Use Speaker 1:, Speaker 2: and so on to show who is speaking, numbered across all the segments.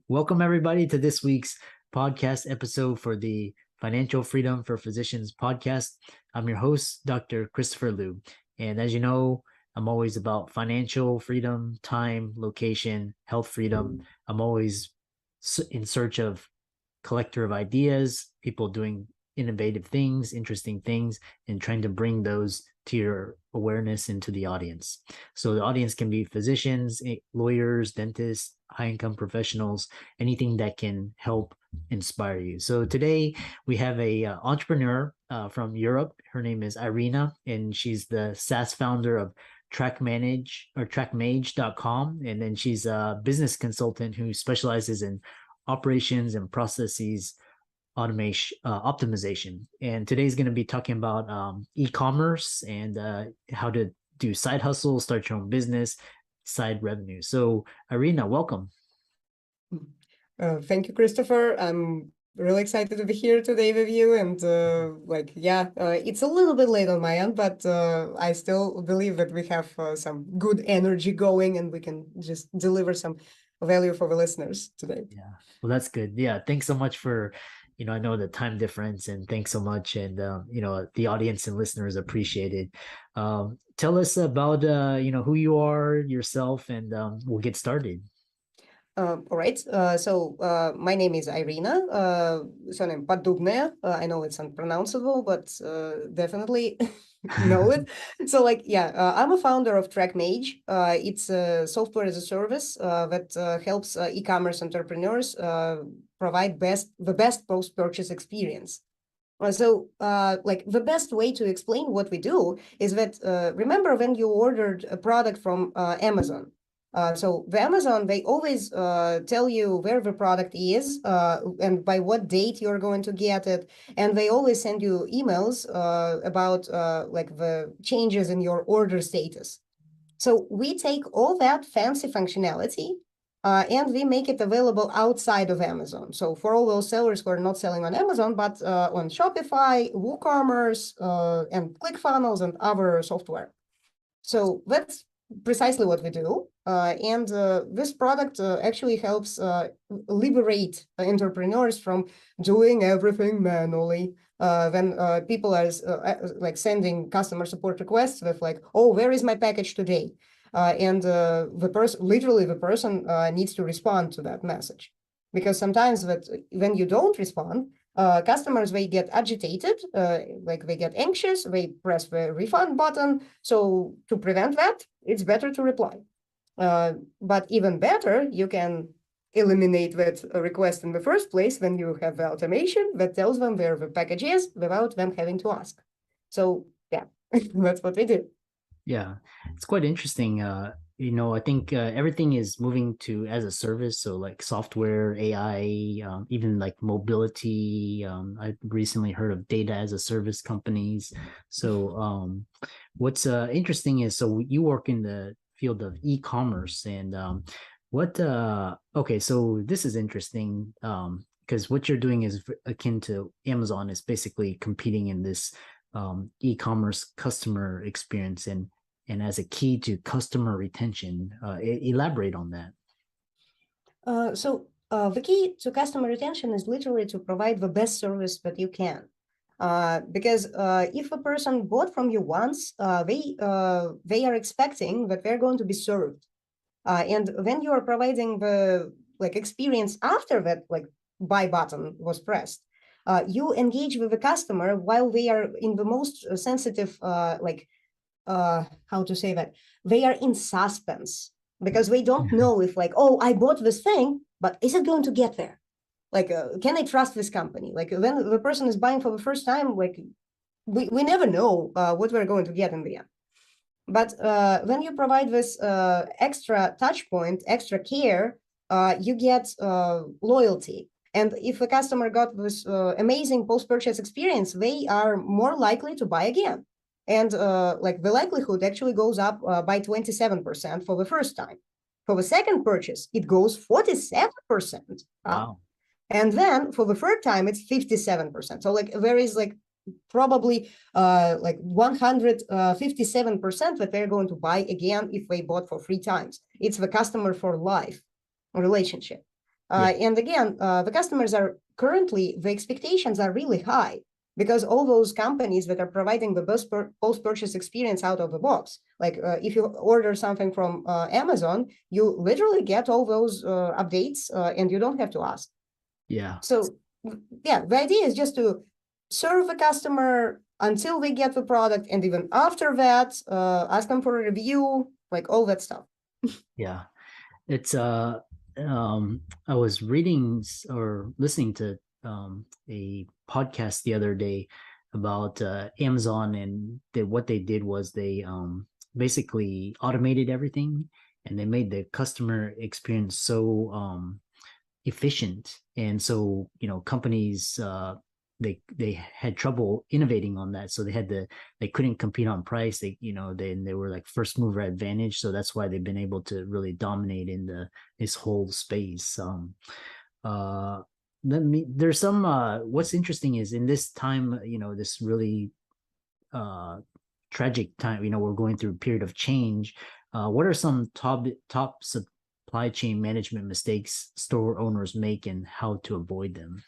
Speaker 1: Welcome, everybody, to this week's podcast episode for the Financial Freedom for Physicians podcast. I'm your host, Dr. Christopher Liu. And as you know, I'm always about financial freedom, time, location, health freedom. I'm always in search of collector of ideas, people doing innovative things, interesting things, and trying to bring those to your awareness into the audience. So the audience can be physicians, lawyers, dentists, high-income professionals, anything that can help inspire you. So today we have a entrepreneur from Europe. Her name is Irina, and she's the SaaS founder of trackmage.com. And then she's a business consultant who specializes in operations and processes optimization. And today's going to be talking about e-commerce and how to do side hustles, start your own business, side revenue. So Irina, welcome.
Speaker 2: Thank you, Christopher. I'm really excited to be here today with you. And it's a little bit late on my end, but I still believe that we have some good energy going and we can just deliver some value for the listeners today.
Speaker 1: Yeah, well, that's good. Yeah, thanks so much for, I know the time difference, and thanks so much. And, the audience and listeners appreciate it. Tell us about, who you are yourself, and we'll get started.
Speaker 2: All right. My name is Irina, surname Poddubnaia. I know it's unpronounceable, but definitely know it. I'm a founder of TrackMage. It's a software as a service that helps e-commerce entrepreneurs provide the best post-purchase experience. The best way to explain what we do is that, remember when you ordered a product from Amazon? So the Amazon, they always tell you where the product is and by what date you're going to get it. And they always send you emails about the changes in your order status. So we take all that fancy functionality and we make it available outside of Amazon. So for all those sellers who are not selling on Amazon, but on Shopify, WooCommerce, and ClickFunnels and other software. So that's precisely what we do. This product actually helps liberate entrepreneurs from doing everything manually. When people are sending customer support requests with oh, where is my package today? The person needs to respond to that message. Because sometimes when you don't respond, customers, they get agitated, they get anxious, they press the refund button. So to prevent that, it's better to reply. But even better, you can eliminate that request in the first place when you have the automation that tells them where the package is without them having to ask. So yeah, that's what we do.
Speaker 1: Yeah, it's quite interesting. I think everything is moving to as a service. So like software, AI, even like mobility. I recently heard of data as a service companies. So what's interesting is, so you work in the field of e-commerce, and so this is interesting because what you're doing is akin to Amazon, is basically competing in this e-commerce customer experience and as a key to customer retention. Elaborate on that.
Speaker 2: The key to customer retention is literally to provide the best service that you can. Because if a person bought from you once, they are expecting that they're going to be served. And when you are providing the experience after that buy button was pressed, you engage with the customer while they are in the most sensitive, they are in suspense because they don't know if oh, I bought this thing, but is it going to get there? Can I trust this company? When the person is buying for the first time, we never know what we're going to get in the end. But when you provide this extra touch point, extra care, you get loyalty. And if a customer got this amazing post-purchase experience, they are more likely to buy again. And the likelihood actually goes up by 27% for the first time. For the second purchase, it goes 47%.
Speaker 1: Wow.
Speaker 2: And then for the third time, it's 57%. So there is probably like 157% that they're going to buy again if they bought for 3 times. It's the customer for life relationship. And again, the customers are currently, the expectations are really high because all those companies that are providing the best post-purchase experience out of the box, like if you order something from Amazon, you literally get all those updates and you don't have to ask.
Speaker 1: Yeah.
Speaker 2: So yeah, the idea is just to serve the customer until they get the product, and even after that, ask them for a review, like all that stuff.
Speaker 1: Yeah. It's I was reading or listening to a podcast the other day about Amazon, and what they did was they basically automated everything, and they made the customer experience so efficient. And so, companies they had trouble innovating on that, so they couldn't compete on price. They were like first mover advantage, so that's why they've been able to really dominate in this whole space. There's some what's interesting is in this time, this really tragic time, we're going through a period of change. What are some top supply chain management mistakes store owners make, and how to avoid them?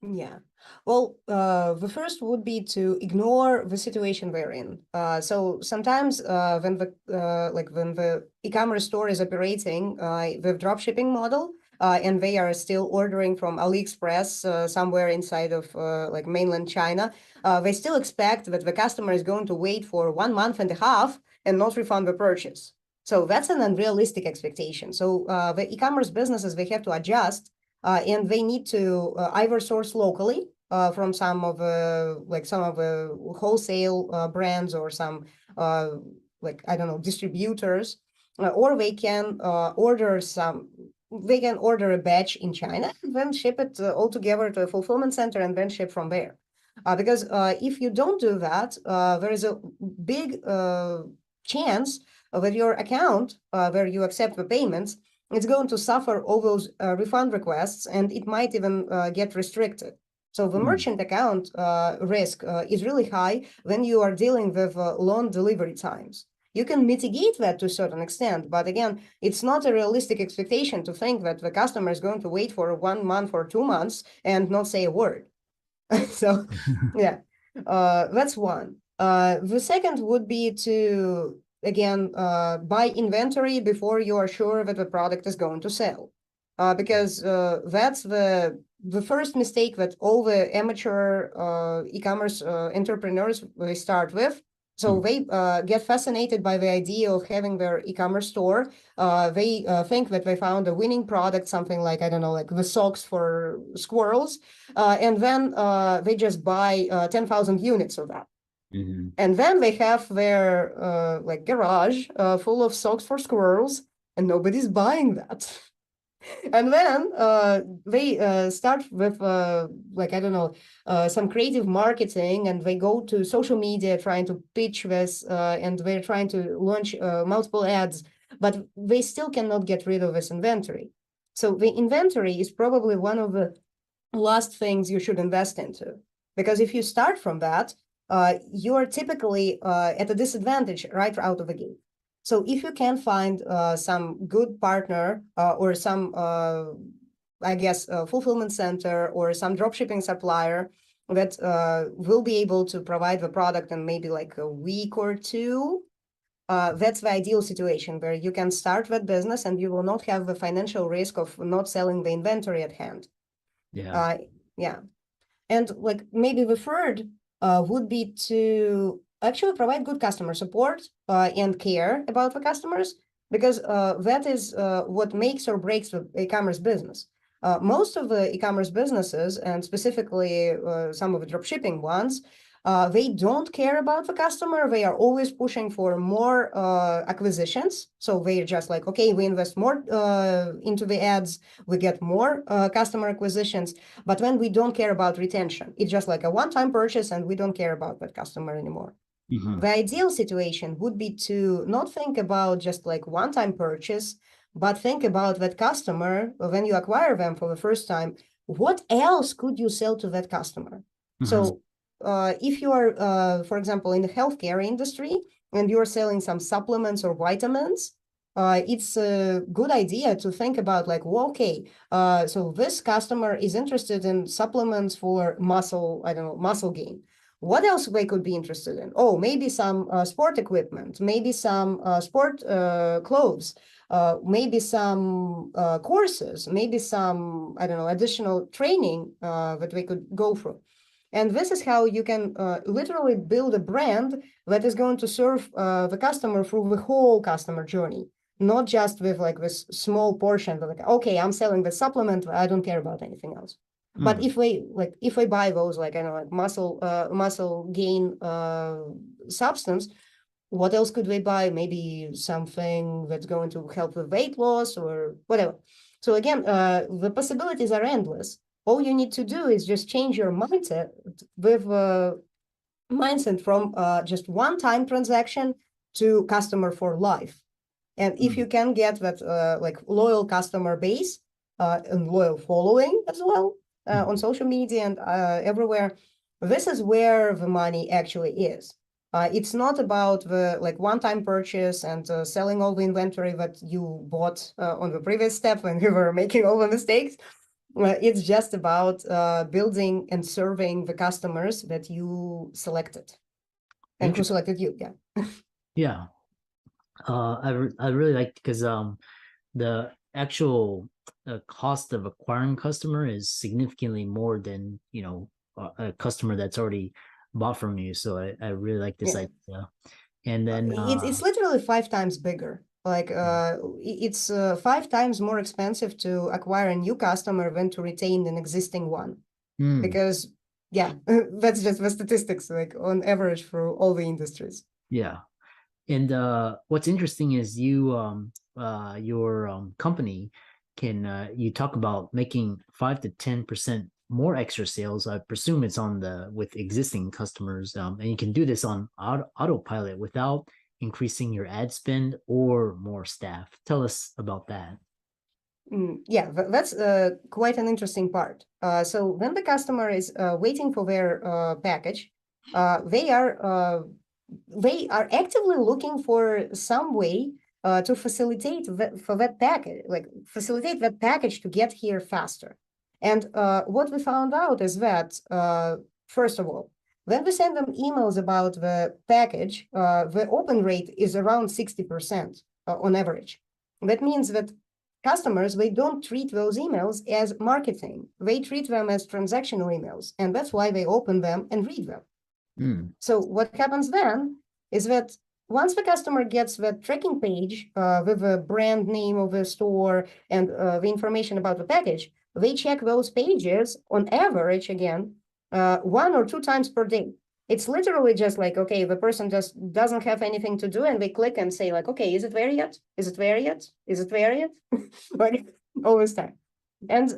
Speaker 2: Yeah. Well, the first would be to ignore the situation we're in. So sometimes when the e-commerce store is operating with drop shipping model, and they are still ordering from AliExpress somewhere inside of like mainland China, they still expect that the customer is going to wait for 1.5 months and not refund the purchase. So that's an unrealistic expectation. So the e-commerce businesses, they have to adjust and they need to either source locally from some of the wholesale brands or some distributors, or they can order a batch in China and then ship it all together to a fulfillment center and then ship from there. Because if you don't do that, there is a big chance that your account where you accept the payments, it's going to suffer all those refund requests, and it might even get restricted. So the merchant account risk is really high when you are dealing with long delivery times. You can mitigate that to a certain extent, but again, it's not a realistic expectation to think that the customer is going to wait for 1 month or 2 months and not say a word. So yeah, that's one. The second would be to again, buy inventory before you are sure that the product is going to sell. Because that's the first mistake that all the amateur e-commerce entrepreneurs they start with. So they get fascinated by the idea of having their e-commerce store. They think that they found a winning product, something like, I don't know, like the socks for squirrels. And then they just buy 10,000 units of that.
Speaker 1: Mm-hmm.
Speaker 2: And then they have their garage full of socks for squirrels, and nobody's buying that. And then they start with some creative marketing, and they go to social media trying to pitch this, and they're trying to launch multiple ads, but they still cannot get rid of this inventory. So the inventory is probably one of the last things you should invest into, because if you start from that, you're typically at a disadvantage right out of the gate. So if you can find some good partner or some, fulfillment center or some dropshipping supplier that will be able to provide the product in maybe like a week or two, that's the ideal situation where you can start that business and you will not have the financial risk of not selling the inventory at hand.
Speaker 1: Yeah.
Speaker 2: Yeah. And like maybe the third would be to actually provide good customer support and care about the customers, because that is what makes or breaks the e-commerce business. Most of the e-commerce businesses, and specifically some of the dropshipping ones, they don't care about the customer. They are always pushing for more acquisitions. So they're just like, okay, we invest more into the ads, we get more customer acquisitions. But when we don't care about retention, it's just like a one-time purchase and we don't care about that customer anymore.
Speaker 1: Mm-hmm.
Speaker 2: The ideal situation would be to not think about just like one-time purchase, but think about that customer when you acquire them for the first time. What else could you sell to that customer?
Speaker 1: Mm-hmm.
Speaker 2: So if you are, for example, in the healthcare industry and you're selling some supplements or vitamins, it's a good idea to think about like, well, okay, so this customer is interested in supplements for muscle, I don't know, muscle gain. What else they could be interested in? Oh, maybe some sport equipment, maybe some sport clothes, maybe some courses, maybe some, I don't know, additional training that we could go through. And this is how you can literally build a brand that is going to serve the customer through the whole customer journey, not just with like this small portion. Like, okay, I'm selling the supplement, I don't care about anything else. But if we buy those like I know like muscle gain substance, what else could we buy? Maybe something that's going to help with weight loss or whatever. So again, the possibilities are endless. All you need to do is just change your mindset with mindset from just one-time transaction to customer for life. And if you can get that like loyal customer base and loyal following as well on social media and everywhere, this is where the money actually is. It's not about the like one-time purchase and selling all the inventory that you bought on the previous step when you were making all the mistakes. It's just about building and serving the customers that you selected and who selected you. Yeah.
Speaker 1: Yeah. I really like because the actual cost of acquiring customer is significantly more than a customer that's already bought from you. So I really like this idea. And then
Speaker 2: it's literally 5 times bigger. Like it's 5 times more expensive to acquire a new customer than to retain an existing one. Because yeah, that's just the statistics like on average for all the industries.
Speaker 1: Yeah. And what's interesting is your company can you talk about making 5 to 10% more extra sales. I presume it's on with existing customers, and you can do this on autopilot without increasing your ad spend or more staff. Tell us about that.
Speaker 2: Yeah, that's quite an interesting part. So when the customer is waiting for their package, they are actively looking for some way to facilitate that package, like facilitate that package to get here faster. And what we found out is that, first of all, when we send them emails about the package, the open rate is around 60% on average. That means that customers, they don't treat those emails as marketing. They treat them as transactional emails, and that's why they open them and read them. So what happens then is that once the customer gets the tracking page with the brand name of the store and the information about the package, they check those pages on average again 1 or 2 times per day. It's literally just like, okay, the person just doesn't have anything to do and they click and say like, okay, is it there yet? Is it there yet? Is it there yet? Like all this time. And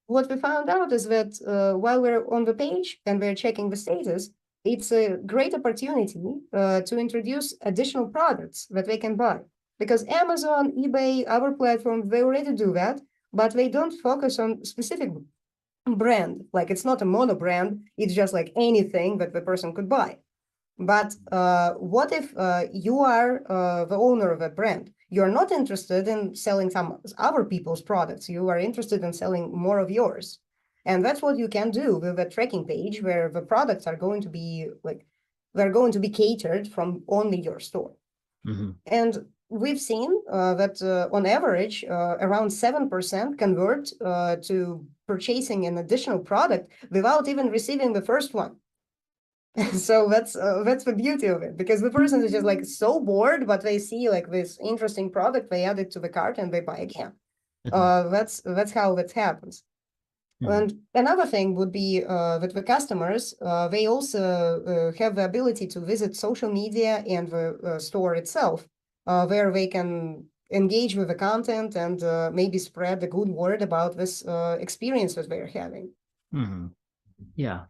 Speaker 2: what we found out is that while we're on the page and we're checking the status, it's a great opportunity to introduce additional products that they can buy. Because Amazon, eBay, other platforms, they already do that, but they don't focus on specific brand. Like it's not a mono brand, it's just like anything that the person could buy. But what if you are the owner of a brand? You're not interested in selling some other people's products. You are interested in selling more of yours. And that's what you can do with a tracking page where the products are going to be like, they're going to be catered from only your store. And we've seen that on average, around 7% convert to purchasing an additional product without even receiving the first one. So that's the beauty of it, because the person is just like so bored, but they see like this interesting product, they add it to the cart and they buy again. That's how that happens. And another thing would be that the customers, they also have the ability to visit social media and the store itself, where they can engage with the content and maybe spread the good word about this experience that they're having.
Speaker 1: Yeah.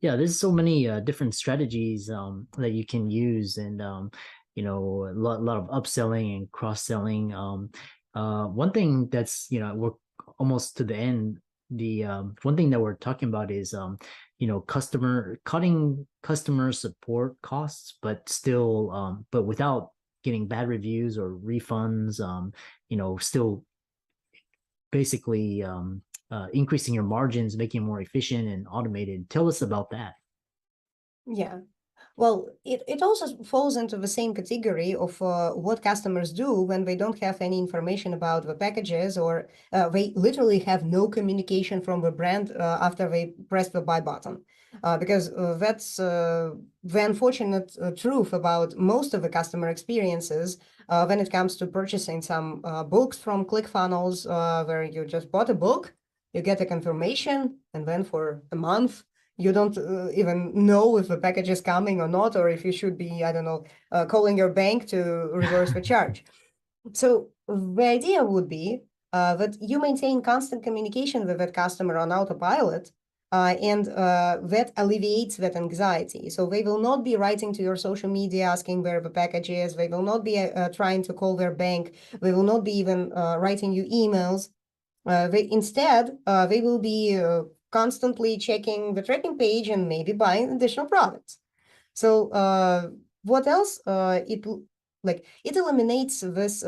Speaker 1: There's so many different strategies that you can use, and a lot of upselling and cross-selling. One thing that's we're almost to the end. The one thing that we're talking about is cutting customer support costs, but still, but without getting bad reviews or refunds, still basically increasing your margins, making it more efficient and automated. Tell us about that.
Speaker 2: Yeah. Well, it also falls into the same category of what customers do when they don't have any information about the packages, or they literally have no communication from the brand after they press the buy button. Because that's the unfortunate truth about most of the customer experiences when it comes to purchasing some books from ClickFunnels, where you just bought a book, you get a confirmation, and then for a month, you don't even know if the package is coming or not, or if you should be, I don't know, calling your bank to reverse the charge. So the idea would be that you maintain constant communication with that customer on autopilot, and that alleviates that anxiety. So they will not be writing to your social media asking where the package is. They will not be trying to call their bank. They will not be even writing you emails. Instead, they will be constantly checking the tracking page and maybe buying additional products. So what else? It eliminates this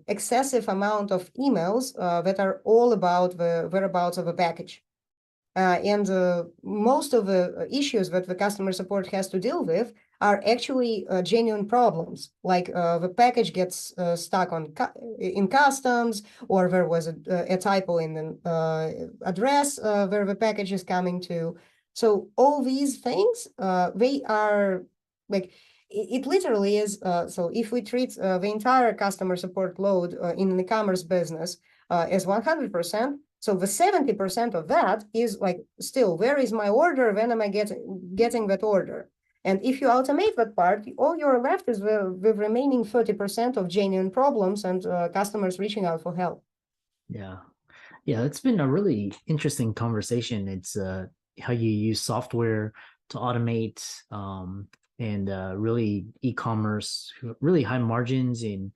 Speaker 2: excessive amount of emails that are all about the whereabouts of a package. And most of the issues that the customer support has to deal with are actually genuine problems, like the package gets stuck in customs, or there was a typo in the address where the package is coming to. So all these things, they are like, it literally is. So if we treat the entire customer support load in an e-commerce business as 100%, so the 70% of that is like, still, where is my order? When am I getting that order? And if you automate that part, all you're left is the remaining 30% of genuine problems and customers reaching out for help.
Speaker 1: Yeah. Yeah, it's been a really interesting conversation. It's how you use software to automate and really e-commerce, really high margins. And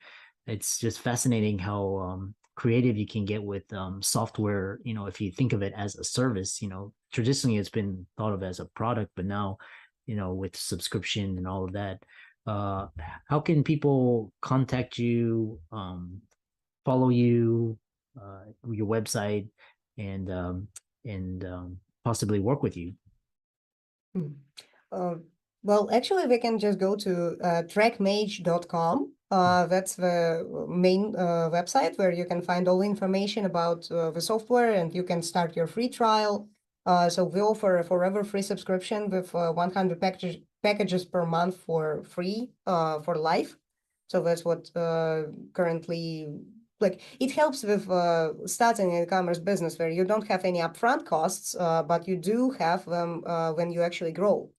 Speaker 1: it's just fascinating how creative you can get with software. If you think of it as a service, traditionally it's been thought of as a product, but now, with subscription and all of that, how can people contact you, follow you, your website, and possibly work with you?
Speaker 2: Well, actually, we can just go to trackmage.com. That's the main website where you can find all the information about the software, and you can start your free trial. So we offer a forever free subscription with 100 packages per month for free for life. So that's what currently, like, it helps with starting an e-commerce business where you don't have any upfront costs, but you do have them when you actually grow.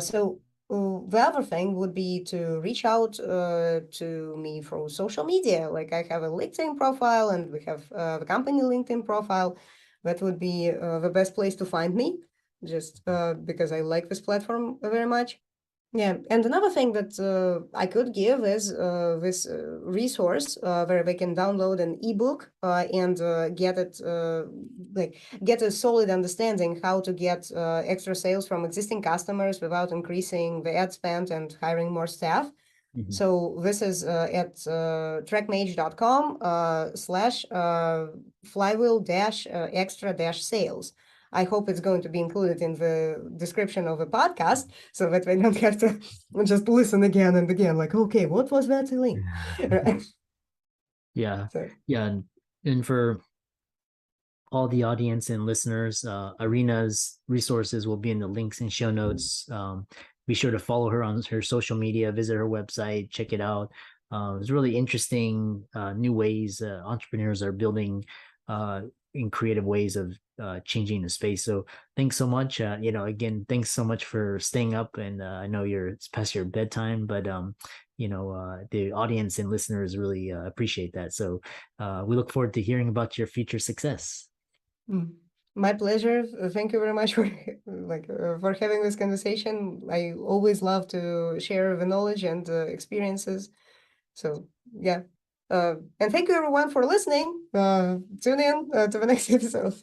Speaker 2: So the other thing would be to reach out to me through social media. Like, I have a LinkedIn profile, and we have the company LinkedIn profile. That would be the best place to find me, just because I like this platform very much. Yeah, and another thing that I could give is this resource where they can download an ebook and get a solid understanding how to get extra sales from existing customers without increasing the ad spend and hiring more staff.
Speaker 1: Mm-hmm.
Speaker 2: So this is at trackmage.com / flywheel-extra-sales. I hope it's going to be included in the description of the podcast so that we don't have to just listen again and again, like, okay, what was that link?
Speaker 1: Yeah. So. Yeah. And for all the audience and listeners, Irina's resources will be in the links and show notes. Be sure to follow her on her social media, visit her website, check it out. It's really interesting new ways entrepreneurs are building in creative ways of changing the space. So thanks so much. Again, thanks so much for staying up. And I know it's past your bedtime, but the audience and listeners really appreciate that. So we look forward to hearing about your future success.
Speaker 2: My pleasure. Thank you very much for for having this conversation. I always love to share the knowledge and experiences. So yeah. And thank you everyone for listening. Tune in to the next episode.